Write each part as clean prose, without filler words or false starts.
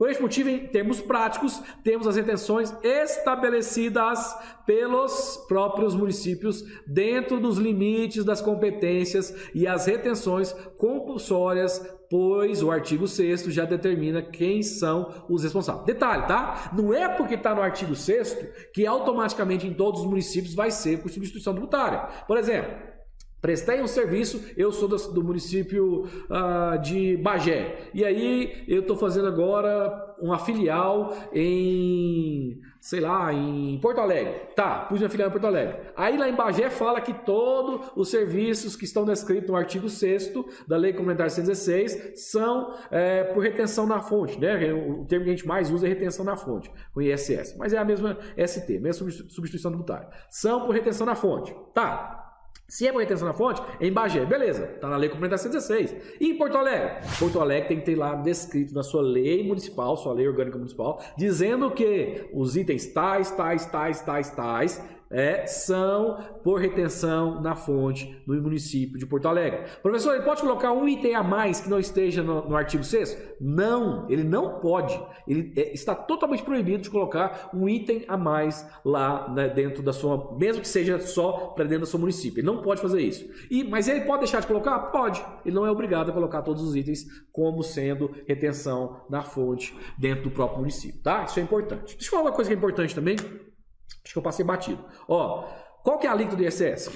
Por este motivo, em termos práticos, temos as retenções estabelecidas pelos próprios municípios dentro dos limites das competências e as retenções compulsórias, pois o artigo 6º já determina quem são os responsáveis. Detalhe, tá? Não é porque está no artigo 6º que automaticamente em todos os municípios vai ser por substituição tributária. Por exemplo, prestei um serviço, eu sou do município de Bagé, e aí eu estou fazendo agora uma filial em, sei lá, em Porto Alegre. Tá, pus minha filial em Porto Alegre. Aí lá em Bagé fala que todos os serviços que estão descritos no artigo 6º da Lei Complementar 116 são por retenção na fonte, né? O termo que a gente mais usa é retenção na fonte, com ISS, mas é a mesma ST, mesma substituição tributária. São por retenção na fonte. Tá. Se é por retenção na fonte, é em Bagé, beleza, está na Lei Complementar 116. E em Porto Alegre? Porto Alegre tem que ter lá descrito na sua lei municipal, sua lei orgânica municipal, dizendo que os itens tais são por retenção na fonte do município de Porto Alegre. Professor, ele pode colocar um item a mais que não esteja no artigo 6º? Não, ele não pode. Ele está totalmente proibido de colocar um item a mais lá, né, dentro da sua, mesmo que seja só para dentro do seu município. Ele não pode fazer isso. Mas ele pode deixar de colocar? Pode. Ele não é obrigado a colocar todos os itens como sendo retenção na fonte dentro do próprio município, tá? Isso é importante. Deixa eu falar uma coisa que é importante também. Acho que eu passei batido. Ó, qual que é a alíquota do ISS?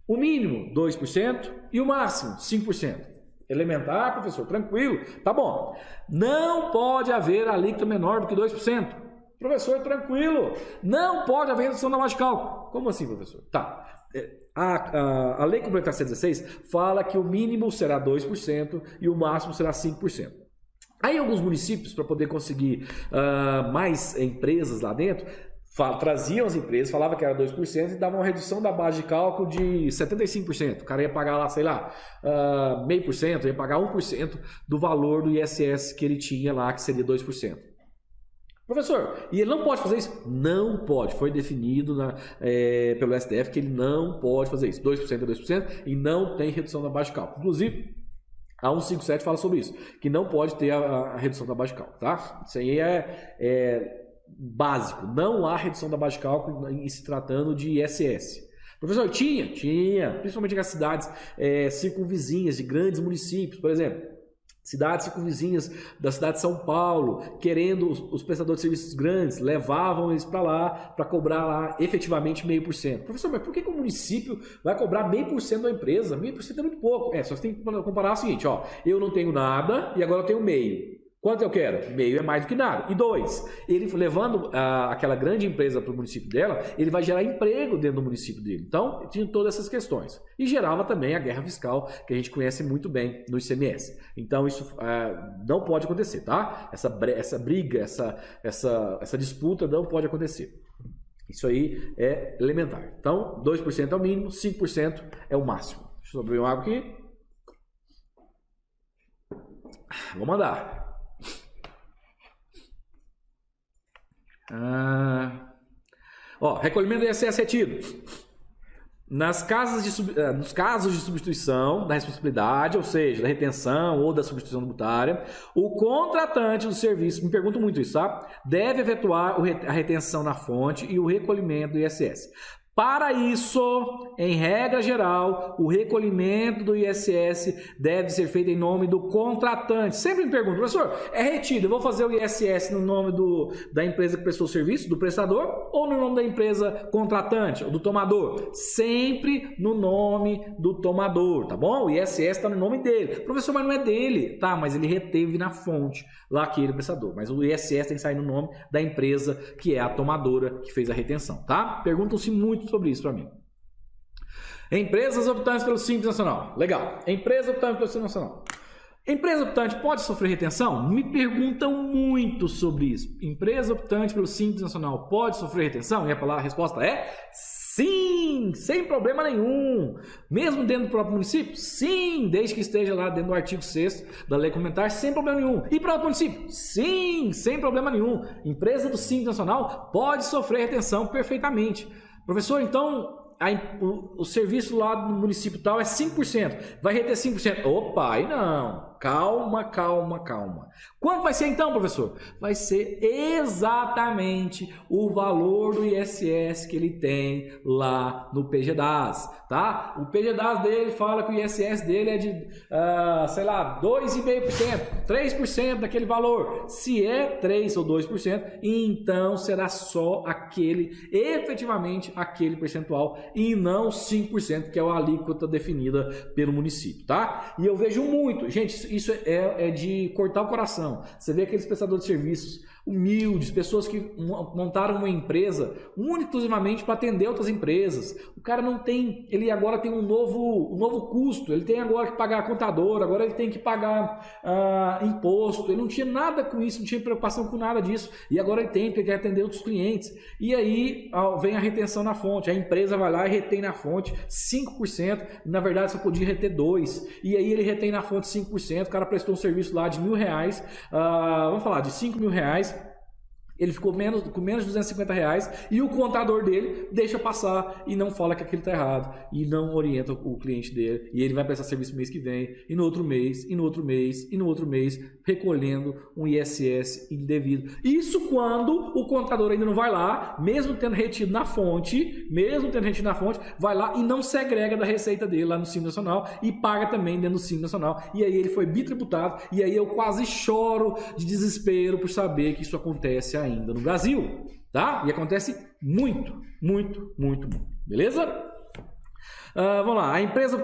O mínimo, 2%, e o máximo, 5%. Elementar, professor, tranquilo, tá bom. Não pode haver alíquota menor do que 2%. Professor, tranquilo. Não pode haver redução da base de cálculo. Como assim, professor? Tá. A Lei Complementar 116 fala que o mínimo será 2% e o máximo será 5%. Aí alguns municípios, para poder conseguir mais empresas lá dentro, traziam as empresas, falava que era 2% e davam uma redução da base de cálculo de 75%. O cara ia pagar lá, sei lá, 0,5%, ia pagar 1% do valor do ISS que ele tinha lá, que seria 2%. Professor, e ele não pode fazer isso? Não pode. Foi definido pelo STF que ele não pode fazer isso. 2% é 2% e não tem redução da base de cálculo. Inclusive, a 157 fala sobre isso, que não pode ter a redução da base de cálculo, tá? Isso aí é básico. Não há redução da base de cálculo em se tratando de ISS. Professor, tinha, principalmente nas cidades circunvizinhas de grandes municípios, por exemplo. Cidades circunvizinhas da cidade de São Paulo, querendo os prestadores de serviços grandes, levavam eles para lá, para cobrar lá efetivamente 0,5%. Professor, mas por que o município vai cobrar 0,5% da empresa? 0,5% é muito pouco. Só você tem que comparar o seguinte, ó, eu não tenho nada e agora eu tenho 0,5%. Quanto eu quero? 0,5% é mais do que nada. E 2, ele levando aquela grande empresa para o município dela, ele vai gerar emprego dentro do município dele. Então, tinha todas essas questões. E gerava também a guerra fiscal, que a gente conhece muito bem no ICMS. Então, isso não pode acontecer, tá? Essa briga, essa disputa não pode acontecer. Isso aí é elementar. Então, 2% é o mínimo, 5% é o máximo. Deixa eu abrir uma água aqui. Vou mandar. Recolhimento do ISS retido. Nos casos de substituição da responsabilidade, ou seja, da retenção ou da substituição tributária, o contratante do serviço, me pergunto muito isso, tá? Deve efetuar a retenção na fonte e o recolhimento do ISS. Para isso, em regra geral, o recolhimento do ISS deve ser feito em nome do contratante. Sempre me pergunto, professor, é retido, eu vou fazer o ISS no nome da empresa que prestou o serviço, do prestador, ou no nome da empresa contratante, ou do tomador? Sempre no nome do tomador, tá bom? O ISS está no nome dele. Professor, mas não é dele. Tá, mas ele reteve na fonte, lá aquele prestador. Mas o ISS tem que sair no nome da empresa que é a tomadora que fez a retenção, tá? Perguntam-se muito sobre isso para mim. Empresas optantes pelo Simples Nacional. Legal. Empresa optante pelo Simples Nacional. Empresa optante pode sofrer retenção? Me perguntam muito sobre isso. Empresa optante pelo Simples Nacional pode sofrer retenção? E a resposta é sim, sem problema nenhum. Mesmo dentro do próprio município? Sim, desde que esteja lá dentro do artigo 6º da Lei Complementar, sem problema nenhum. E para o município? Sim, sem problema nenhum. Empresa do Simples Nacional pode sofrer retenção perfeitamente. Professor, então o serviço lá no município tal é 5%. Vai reter 5%. Opa, aí não. Calma, calma, calma. Quanto vai ser então, professor? Vai ser exatamente o valor do ISS que ele tem lá no PGDAS, tá? O PGDAS dele fala que o ISS dele é de, sei lá, 2,5%, 3% daquele valor. Se é 3 ou 2%, então será só aquele, efetivamente, aquele percentual e não 5%, que é a alíquota definida pelo município, tá? E eu vejo muito, gente, isso é de cortar o coração. Você vê aqueles prestadores de serviços humildes, pessoas que montaram uma empresa exclusivamente para atender outras empresas. O cara não tem, ele agora tem um novo custo, ele tem agora que pagar contador, agora ele tem que pagar imposto, ele não tinha nada com isso, não tinha preocupação com nada disso, e agora ele tem, porque ele quer atender outros clientes. E aí vem a retenção na fonte, a empresa vai lá e retém na fonte 5%, na verdade só podia reter 2%, e aí ele retém na fonte 5%, o cara prestou um serviço lá de R$1.000, vamos falar, de R$5.000, ele ficou com menos de R$250 e o contador dele deixa passar e não fala que aquilo está errado e não orienta o cliente dele, e ele vai prestar serviço no mês que vem, e no outro mês, e no outro mês, e no outro mês, recolhendo um ISS indevido. Isso quando o contador ainda não vai lá, mesmo tendo retido na fonte, vai lá e não segrega da receita dele lá no Simples Nacional e paga também dentro do Simples Nacional, e aí ele foi bitributado, e aí eu quase choro de desespero por saber que isso acontece ainda no Brasil, tá? E acontece muito, beleza? Vamos lá, a empresa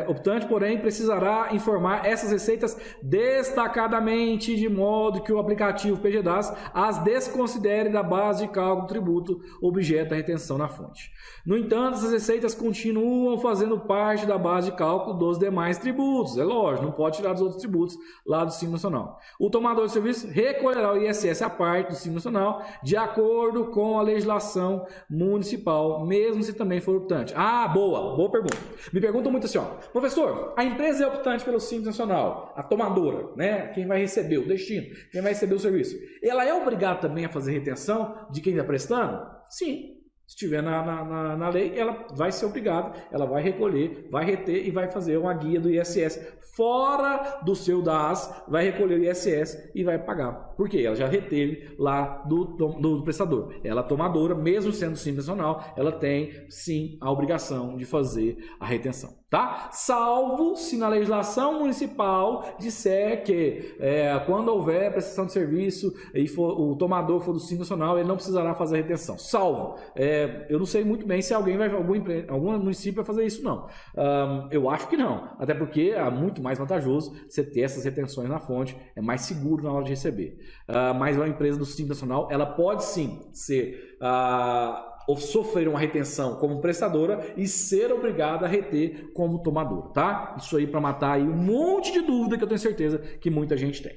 optante, porém, precisará informar essas receitas destacadamente, de modo que o aplicativo PGDAS as desconsidere da base de cálculo do tributo objeto da retenção na fonte. No entanto, essas receitas continuam fazendo parte da base de cálculo dos demais tributos. É lógico, não pode tirar dos outros tributos lá do Simples Nacional. O tomador de serviço recolherá o ISS à parte do Simples Nacional de acordo com a legislação municipal, mesmo se também for optante. Boa pergunta. Me perguntam muito assim, professor, a empresa é optante pelo Simples Nacional, a tomadora, né? Quem vai receber o destino, quem vai receber o serviço, ela é obrigada também a fazer retenção de quem está prestando? Sim. Se estiver na lei, ela vai ser obrigada, ela vai recolher, vai reter e vai fazer uma guia do ISS. Fora do seu DAS, vai recolher o ISS e vai pagar. Por quê? Ela já reteve lá do prestador. Ela tomadora, mesmo sendo Simples Nacional, ela tem sim a obrigação de fazer a retenção, tá? Salvo se na legislação municipal disser que quando houver prestação de serviço e o tomador for do Simples Nacional, ele não precisará fazer a retenção. Salvo. Eu não sei muito bem se algum município vai fazer isso, não. Eu acho que não. Até porque é muito mais vantajoso você ter essas retenções na fonte, é mais seguro na hora de receber. Mas uma empresa do Simples Nacional, ela pode sim sofrer uma retenção como prestadora e ser obrigada a reter como tomadora, tá? Isso aí para matar aí um monte de dúvida que eu tenho certeza que muita gente tem.